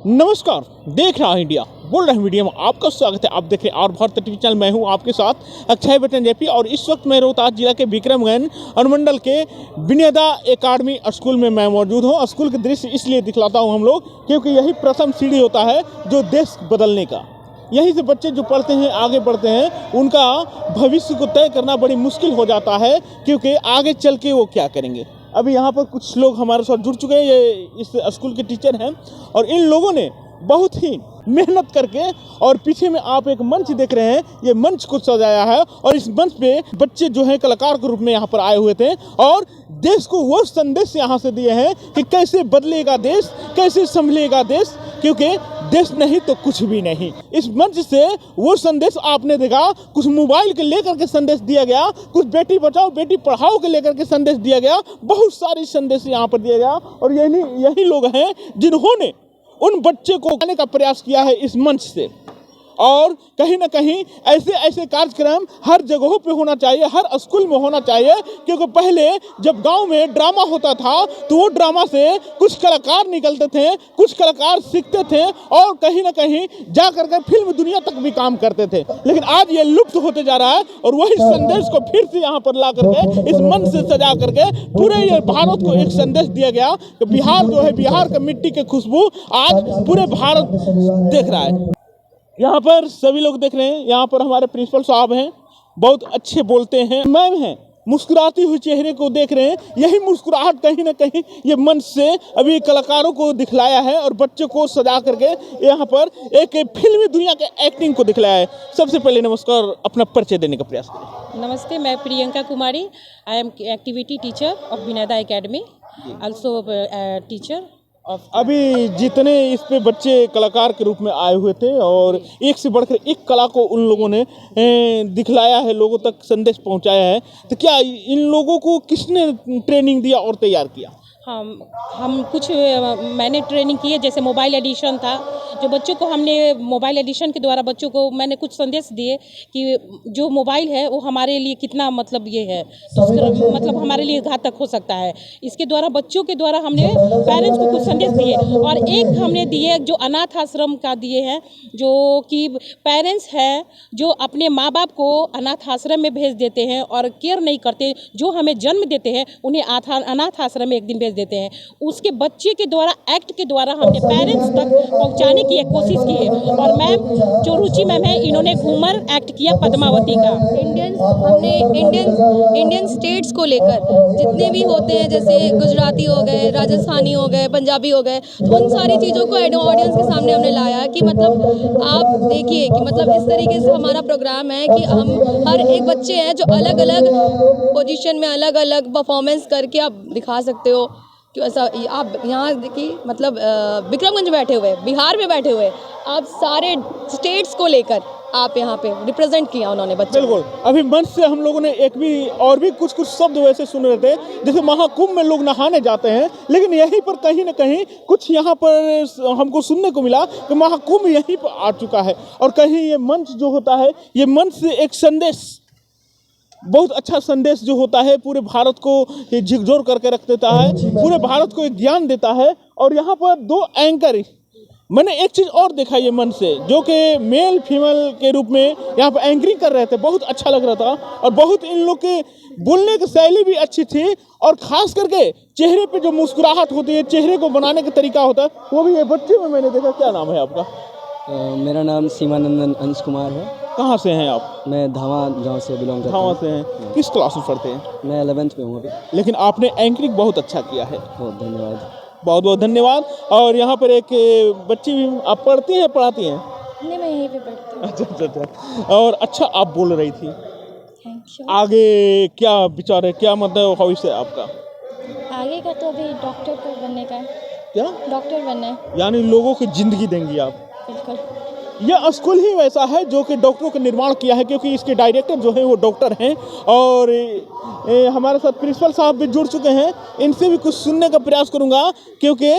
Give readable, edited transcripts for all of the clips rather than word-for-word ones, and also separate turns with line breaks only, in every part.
नमस्कार, देख रहा है इंडिया बोल रहे हैं मीडिया में आपका स्वागत है। आप देख रहे हैं और भारत टीवी चैनल। मैं हूं आपके साथ अक्षय बटन जेपी और इस वक्त मैं रोहतास जिला के विक्रमगंज अनुमंडल के विनयदा एकेडमी स्कूल में मैं मौजूद हूं। स्कूल के दृश्य इसलिए दिखलाता हूं हम लोग क्योंकि यही प्रथम सीढ़ी होता है जो देश बदलने का। यहीं से बच्चे जो पढ़ते हैं आगे बढ़ते हैं, उनका भविष्य को तय करना बड़ी मुश्किल हो जाता है क्योंकि आगे चल के वो क्या करेंगे। अभी यहाँ पर कुछ लोग हमारे साथ जुड़ चुके हैं, ये इस स्कूल के टीचर हैं और इन लोगों ने बहुत ही मेहनत करके और पीछे में आप एक मंच देख रहे हैं, ये मंच को सजाया है और इस मंच पे बच्चे जो हैं कलाकार के रूप में यहाँ पर आए हुए थे और देश को वो संदेश यहाँ से दिए हैं कि कैसे बदलेगा देश, कैसे संभलेगा देश, क्योंकि देश नहीं तो कुछ भी नहीं। इस मंच से वो संदेश आपने देखा, कुछ मोबाइल के लेकर के संदेश दिया गया, कुछ बेटी बचाओ बेटी पढ़ाओ के लेकर के संदेश दिया गया, बहुत सारी संदेश यहाँ पर दिया गया और यही लोग हैं जिन्होंने उन बच्चे को कहने का प्रयास किया है इस मंच से। और कहीं ना कहीं ऐसे ऐसे कार्यक्रम हर जगहों पे होना चाहिए, हर स्कूल में होना चाहिए, क्योंकि पहले जब गांव में ड्रामा होता था तो वो ड्रामा से कुछ कलाकार निकलते थे, कुछ कलाकार सीखते थे और कहीं ना कहीं जा करके फिल्म दुनिया तक भी काम करते थे। लेकिन आज ये लुप्त होते जा रहा है और वही संदेश को फिर से यहाँ पर ला करके इस मंच से सजा करके पूरे ये भारत को एक संदेश दिया गया कि बिहार जो है, बिहार का मिट्टी की खुशबू आज पूरे भारत देख रहा है। यहाँ पर सभी लोग देख रहे हैं, यहाँ पर हमारे प्रिंसिपल साहब हैं, बहुत अच्छे बोलते हैं, मैम हैं, मुस्कुराती हुई चेहरे को देख रहे हैं। यही मुस्कुराहट कहीं ना कहीं ये मंच से अभी कलाकारों को दिखलाया है और बच्चों को सजा करके यहाँ पर एक फिल्मी दुनिया के एक्टिंग को दिखलाया है। सबसे पहले नमस्कार, अपना परिचय देने का प्रयास करें।
नमस्ते, मैं Priyanka Kumari, I am activity teacher of Vinayda academy, also teacher of.
अभी जितने इस पे बच्चे कलाकार के रूप में आए हुए थे और एक से बढ़कर एक कला को उन लोगों ने दिखलाया है, लोगों तक संदेश पहुंचाया है, तो क्या इन लोगों को किसने ट्रेनिंग दिया और तैयार किया?
हम कुछ मैंने ट्रेनिंग की है, जैसे मोबाइल एडिशन था, जो बच्चों को हमने मोबाइल एडिशन के द्वारा बच्चों को मैंने कुछ संदेश दिए कि जो मोबाइल है वो हमारे लिए कितना मतलब ये है, तो मतलब हमारे लिए घातक हो सकता है। इसके द्वारा बच्चों के द्वारा हमने पेरेंट्स को कुछ संदेश दिए और एक हमने दिए जो अनाथ आश्रम का दिए हैं, जो कि पेरेंट्स हैं जो अपने माँ बाप को अनाथ आश्रम में भेज देते हैं और केयर नहीं करते, जो हमें जन्म देते हैं उन्हें अनाथ आश्रम में एक दिन देते हैं। उसके बच्चे के द्वारा एक्ट के द्वारा हमने पेरेंट्स तक पहुंचाने की एक कोशिश की है और मैम जो रुचि मैम है, इन्होंने घूमर एक्ट किया पद्मावती का।
हमने इंडियन स्टेट्स को लेकर जितने भी होते हैं, जैसे गुजराती हो गए, राजस्थानी हो गए, पंजाबी हो गए, तो उन सारी चीज़ों को ऑडियंस के सामने हमने लाया कि मतलब आप देखिए कि मतलब इस तरीके से हमारा प्रोग्राम है कि हम हर एक बच्चे हैं जो अलग अलग पोजीशन में अलग अलग परफॉर्मेंस करके आप दिखा सकते हो कि ऐसा आप यहाँ देखिए मतलब विक्रमगंज बैठे हुए, बिहार में बैठे हुए, आप सारे स्टेट्स को लेकर आप यहाँ पे रिप्रेजेंट किया उन्होंने बच्चे।
बिल्कुल, अभी मंच से हम लोगों ने एक भी और भी कुछ शब्द वैसे सुन रहे थे, जैसे महाकुंभ में लोग नहाने जाते हैं, लेकिन यहीं पर कहीं ना कहीं कुछ यहाँ पर हमको सुनने को मिला कि महाकुंभ यहीं पर आ चुका है और कहीं ये मंच जो होता है, ये मंच से एक संदेश, बहुत अच्छा संदेश जो होता है, पूरे भारत को झकझोर करके रख देता है, पूरे भारत को एक ज्ञान देता है। और यहाँ पर दो एंकर, मैंने एक चीज़ और देखा ये मन से, जो कि मेल फीमेल के रूप में यहाँ पर एंकरिंग कर रहे थे, बहुत अच्छा लग रहा था और बहुत इन लोग के बोलने की शैली भी अच्छी थी और ख़ास करके चेहरे पे जो मुस्कुराहट होती है, चेहरे को बनाने का तरीका होता है, वो भी ये बच्चे में मैंने देखा। क्या नाम है आपका?
मेरा नाम सीमानंदन अंश कुमार है।
कहाँ से हैं आप?
मैं धावा गांव से बिलोंग करता हूँ।
धावा से हैं। किस क्लास में पढ़ते हैं?
मैं 11th में हूँ अभी।
लेकिन आपने एंकरिंग बहुत अच्छा किया है,
बहुत धन्यवाद।
बहुत बहुत धन्यवाद। और यहाँ पर एक बच्ची भी, आप पढ़ती हैं पढ़ाती हैं?
नहीं, मैं यहीं पे पढ़ती हूँ।
अच्छा। और अच्छा आप बोल रही थी,
थैंक यू।
आगे क्या विचार है, क्या मतलब भविष्य है आपका?
आगे का तो अभी डॉक्टर को बनने का है।
क्या?
डॉक्टर बनना है।
यानी लोगों की जिंदगी देंगी आप?
बिल्कुल।
यह स्कूल ही वैसा है जो कि डॉक्टरों का निर्माण किया है, क्योंकि इसके डायरेक्टर जो है वो डॉक्टर हैं और हमारे साथ प्रिंसिपल साहब भी जुड़ चुके हैं, इनसे भी कुछ सुनने का प्रयास करूंगा, क्योंकि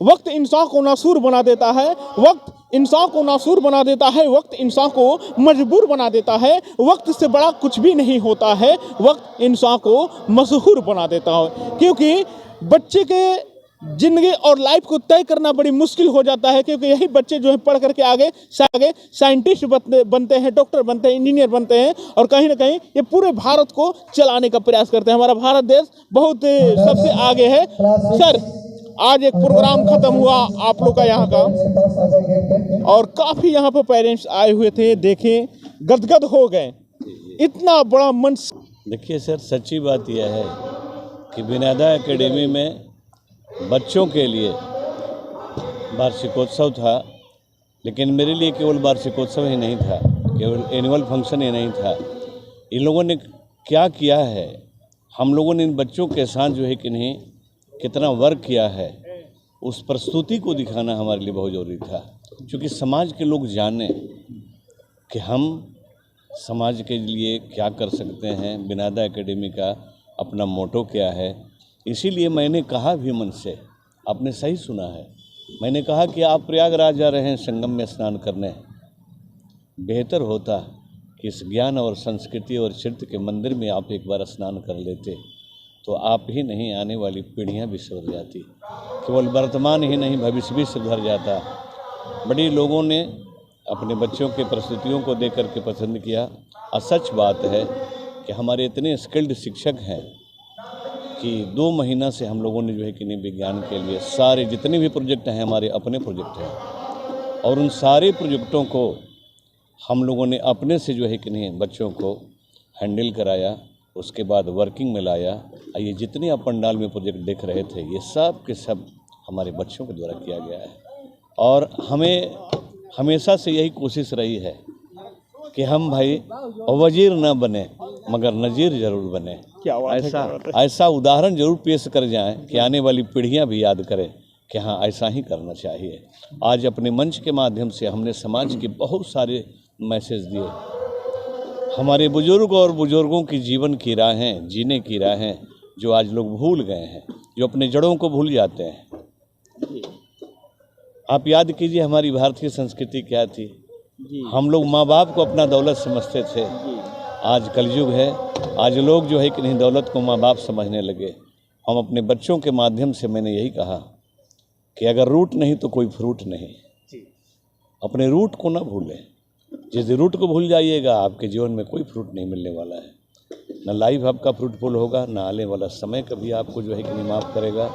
वक्त इंसान को नासूर बना देता है, वक्त इंसान को नासूर बना देता है, वक्त इंसान को मजबूर बना देता है, वक्त से बड़ा कुछ भी नहीं होता है, वक्त इंसान को मशहूर बना देता है। क्योंकि बच्चे के जिंदगी और लाइफ को तय करना बड़ी मुश्किल हो जाता है, क्योंकि यही बच्चे जो है पढ़ करके आगे साइंटिस्ट बनते हैं, डॉक्टर बनते हैं, इंजीनियर बनते हैं और कहीं ना कहीं ये पूरे भारत को चलाने का प्रयास करते हैं। हमारा भारत देश बहुत सबसे आगे है। सर, आज एक प्रोग्राम खत्म हुआ आप लोग का यहाँ का, और काफ़ी यहाँ पर पेरेंट्स आए हुए थे, देखें गदगद हो गए, इतना बड़ा मंच।
देखिए सर, सच्ची बात यह है कि विनयदा एकेडमी में बच्चों के लिए वार्षिकोत्सव था, लेकिन मेरे लिए केवल वार्षिकोत्सव ही नहीं था, केवल एनुअल फंक्शन ही नहीं था। इन लोगों ने क्या किया है, हम लोगों ने इन बच्चों के साथ जो है कि नहीं कितना वर्क किया है, उस प्रस्तुति को दिखाना हमारे लिए बहुत ज़रूरी था, क्योंकि समाज के लोग जाने कि हम समाज के लिए क्या कर सकते हैं। विनयदा एकेडमी का अपना मोटो क्या है, इसीलिए मैंने कहा भी मन से, आपने सही सुना है, मैंने कहा कि आप प्रयागराज जा रहे हैं संगम में स्नान करने, बेहतर होता कि इस ज्ञान और संस्कृति और चरित्र के मंदिर में आप एक बार स्नान कर लेते, तो आप ही नहीं आने वाली पीढ़ियां भी सुधर जाती, केवल वर्तमान ही नहीं भविष्य भी सुधर जाता। बड़ी लोगों ने अपने बच्चों के प्रस्तुतियों को देख कर के पसंद किया, और सच बात है कि हमारे इतने स्किल्ड शिक्षक हैं कि 2 महीना से हम लोगों ने जो है कि नहीं विज्ञान के लिए सारे जितने भी प्रोजेक्ट हैं हमारे अपने प्रोजेक्ट हैं, और उन सारे प्रोजेक्टों को हम लोगों ने अपने से जो है कि नहीं बच्चों को हैंडल कराया, उसके बाद वर्किंग में लाया। ये जितने आप पंडाल में प्रोजेक्ट देख रहे थे, ये सब के सब हमारे बच्चों के द्वारा किया गया है, और हमें हमेशा से यही कोशिश रही है कि हम भाई वजीर ना बने मगर नज़ीर ज़रूर बने।
क्या बात है,
ऐसा उदाहरण जरूर पेश कर जाएं कि आने वाली पीढ़ियां भी याद करें कि हाँ ऐसा ही करना चाहिए। आज अपने मंच के माध्यम से हमने समाज के बहुत सारे मैसेज दिए, हमारे बुजुर्ग और बुजुर्गों की जीवन की राहें, जीने की राहें जो आज लोग भूल गए हैं, जो अपने जड़ों को भूल जाते हैं। आप याद कीजिए हमारी भारतीय संस्कृति क्या थी, हम लोग माँ बाप को अपना दौलत समझते थे। आज कलयुग है, आज लोग जो है कि नहीं दौलत को माँ बाप समझने लगे। हम अपने बच्चों के माध्यम से मैंने यही कहा कि अगर रूट नहीं तो कोई फ्रूट नहीं, अपने रूट को ना भूलें। जिस रूट को भूल जाइएगा आपके जीवन में कोई फ्रूट नहीं मिलने वाला है, ना लाइफ आपका फ्रूटफुल होगा, ना आने वाला समय कभी आपको जो है कि नहीं माफ़ करेगा।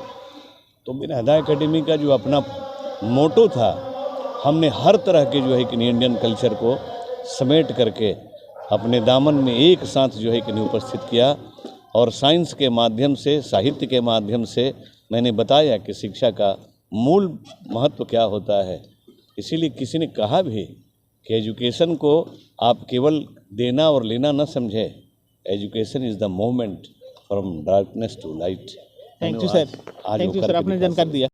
तो विनयदा एकेडमी का जो अपना मोटो था, हमने हर तरह के जो है कि नहीं इंडियन कल्चर को समेट करके अपने दामन में एक साथ जो है कि नहीं उपस्थित किया, और साइंस के माध्यम से, साहित्य के माध्यम से मैंने बताया कि शिक्षा का मूल महत्व क्या होता है। इसीलिए किसी ने कहा भी कि एजुकेशन को आप केवल देना और लेना न समझे, education is the movement from darkness to light.
Thank you sir, आपने जानकारी दिया।